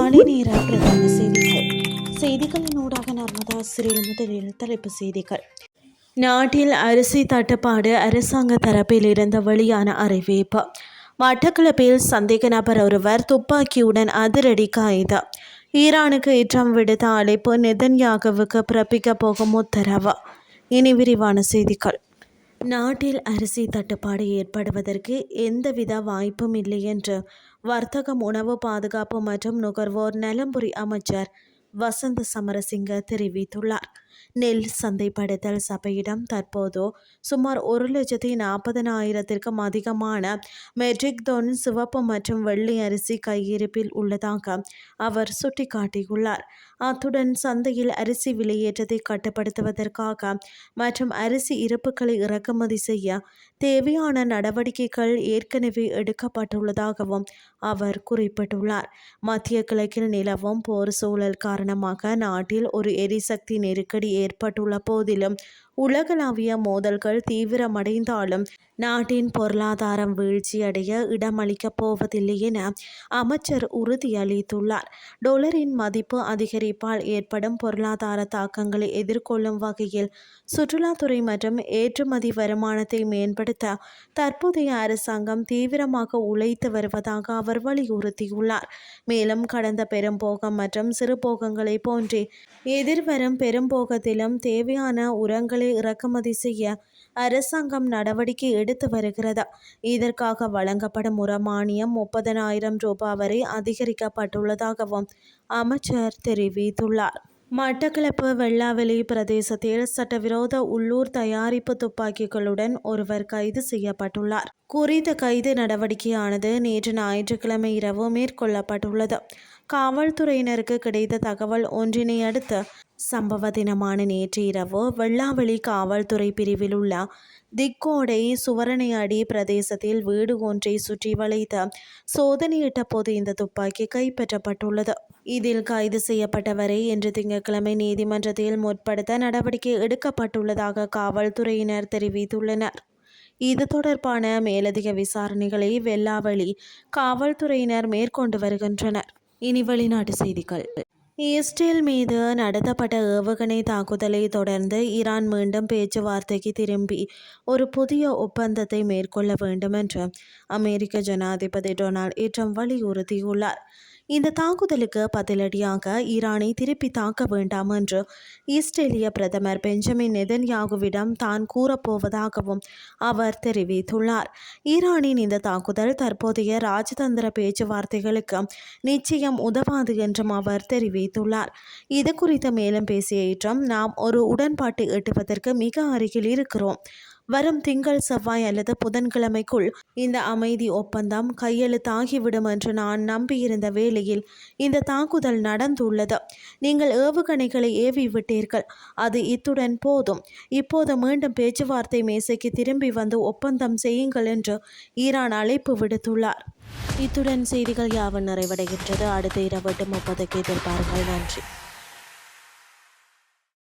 காலை நேர பிரதான செய்திகளின் ஊடாக நர்மதா சிறில் முதலில் தலைப்பு செய்திகள். நாட்டில் அரிசி தட்டுப்பாடு அரசாங்க தரப்பில் இருந்து வெளியான அறிவிப்பு. மட்டக்களப்பில் சந்தேக நபர் ஒருவர் துப்பாக்கியுடன் அதிரடி கைது. ஈரானுக்கு ஏற்றம் விடுத்த அழைப்பு நெதன்யாகுவுக்கு பிறப்பிக்க போகும் உத்தரவு. இனி விரிவான செய்திகள். நாட்டில் அரிசி தட்டுப்பாடு ஏற்படுவதற்கு எந்தவித வாய்ப்பும் இல்லை என்று வர்த்தகம், உணவு பாதுகாப்பு மற்றும் நுகர்வோர் நலம்புரி அமைச்சர் வசந்த சமரசிங்க தெரிவித்துள்ளார். நெல் சந்தைப்படுத்தல் சபையிடம் தற்போது சுமார் 1,40,000த்திற்கும் அதிகமான மெட்ரிக் டன் சிவப்பு மற்றும் வெள்ளை அரிசி கையிருப்பில் உள்ளதாக அவர் சுட்டிக்காட்டியுள்ளார். அத்துடன் சந்தையில் அரிசி விலையேற்றத்தை கட்டுப்படுத்துவதற்காக மற்றும் அரிசி இருப்புகளை இறக்குமதி செய்ய தேவையான நடவடிக்கைகள் ஏற்கனவே எடுக்கப்பட்டுள்ளதாகவும் அவர் குறிப்பிட்டுள்ளார். மத்திய கிழக்கில் நிலவும் போர் சூழல் காரணமாக நாட்டில் ஒரு எரிசக்தி நெருக்கடி ஏற்பட்டுள்ள போதிலும் உலகளாவிய மோதல்கள் தீவிரமடைந்தாலும் நாட்டின் பொருளாதாரம் வீழ்ச்சியடைய இடமளிக்கப் போவதில்லை என அமைச்சர் உறுதியளித்துள்ளார். டொலரின் மதிப்பு அதிகரிப்பால் ஏற்படும் பொருளாதார தாக்கங்களை எதிர்கொள்ளும் வகையில் சுற்றுலாத்துறை மற்றும் ஏற்றுமதி வருமானத்தை மேம்படுத்த தற்போதைய அரசாங்கம் தீவிரமாக உழைத்து வருவதாக அவர் வலியுறுத்தியுள்ளார். மேலும் கடந்த பெரும்போகம் மற்றும் சிறுபோகங்களை போன்றே எதிர்வரும் பெரும்போகத்திலும் தேவையான உரங்களை இறக்குமதி செய்ய அரசாங்கம் நடவடிக்கை எடுத்து வருகிறது. இதற்காக வழங்கப்படும் உரமானியம் 30,000 ரூபாய் வரை அதிகரிக்கப்பட்டுள்ளதாகவும் அமைச்சர் தெரிவித்துள்ளார். மட்டக்களப்பு வெள்ளாவெளி பிரதேசத்தில் சட்டவிரோத உள்ளூர் தயாரிப்பு துப்பாக்கிகளுடன் ஒருவர் கைது செய்யப்பட்டுள்ளார். குறித்த கைது நடவடிக்கையானது நேற்று ஞாயிற்றுக்கிழமை இரவு மேற்கொள்ளப்பட்டுள்ளது. காவல்துறையினருக்கு கிடைத்த தகவல் ஒன்றினை அடுத்து சம்பவ தினமான நேற்று இரவு வெள்ளாவெளி காவல்துறை பிரிவில் உள்ள திக்கோடை சுவரணையடி பிரதேசத்தில் வீடு ஒன்றை சுற்றி வளைத்து சோதனையிட்ட போது இந்த துப்பாக்கி கைப்பற்றப்பட்டுள்ளது. இதில் கைது செய்யப்பட்டவரை இன்று திங்கட்கிழமை நீதிமன்றத்தில் முற்படுத்த நடவடிக்கை எடுக்கப்பட்டுள்ளதாக காவல்துறையினர் தெரிவித்துள்ளனர். இது தொடர்பான மேலதிக விசாரணைகளை வெள்ளாவெளி காவல்துறையினர் மேற்கொண்டு வருகின்றனர். இனி வெளிநாட்டு செய்திகள். இஸ்ரேல் மீது நடத்தப்பட்ட ஏவுகணை தாக்குதலை தொடர்ந்து ஈரான் மீண்டும் பேச்சுவார்த்தைக்கு திரும்பி ஒரு புதிய ஒப்பந்தத்தை மேற்கொள்ள வேண்டும் என்று அமெரிக்க ஜனாதிபதி டொனால்ட் ட்ரம்ப் வலியுறுத்தியுள்ளார். இந்த தாக்குதலுக்கு பதிலடியாக ஈரானை திருப்பி தாக்க வேண்டாம் என்று இஸ்ரேலிய பிரதமர் பெஞ்சமின் நெதன்யாகுவிடம் தான் கூறப்போவதாகவும் அவர் தெரிவித்துள்ளார். ஈரானின் இந்த தாக்குதல் தற்போதைய ராஜதந்திர பேச்சுவார்த்தைகளுக்கு நிச்சயம் உதவாது என்றும் அவர் தெரிவித்துள்ளார். இது குறித்து மேலும் பேசிய ட்ரம்ப், நாம் ஒரு உடன்பாட்டை எட்டுவதற்கு மிக அருகில் இருக்கிறோம். வரும் திங்கள், செவ்வாய் அல்லது புதன்கிழமைக்குள் இந்த அமைதி ஒப்பந்தம் கையெழுத்தாகிவிடும் என்று நான் நம்பியிருந்த வேளையில் இந்த தாக்குதல் நடந்துள்ளது. நீங்கள் ஏவுகணைகளை ஏவி விட்டீர்கள். அது இத்துடன் போதும். இப்போது மீண்டும் பேச்சுவார்த்தை மேசைக்கு திரும்பி வந்து ஒப்பந்தம் செய்யுங்கள் என்று ஈரான் அழைப்பு விடுத்துள்ளார். இத்துடன் செய்திகள் யாவும் நிறைவடைகின்றது. அடுத்த இரவு 8:30 எதிர்பாருங்கள். நன்றி.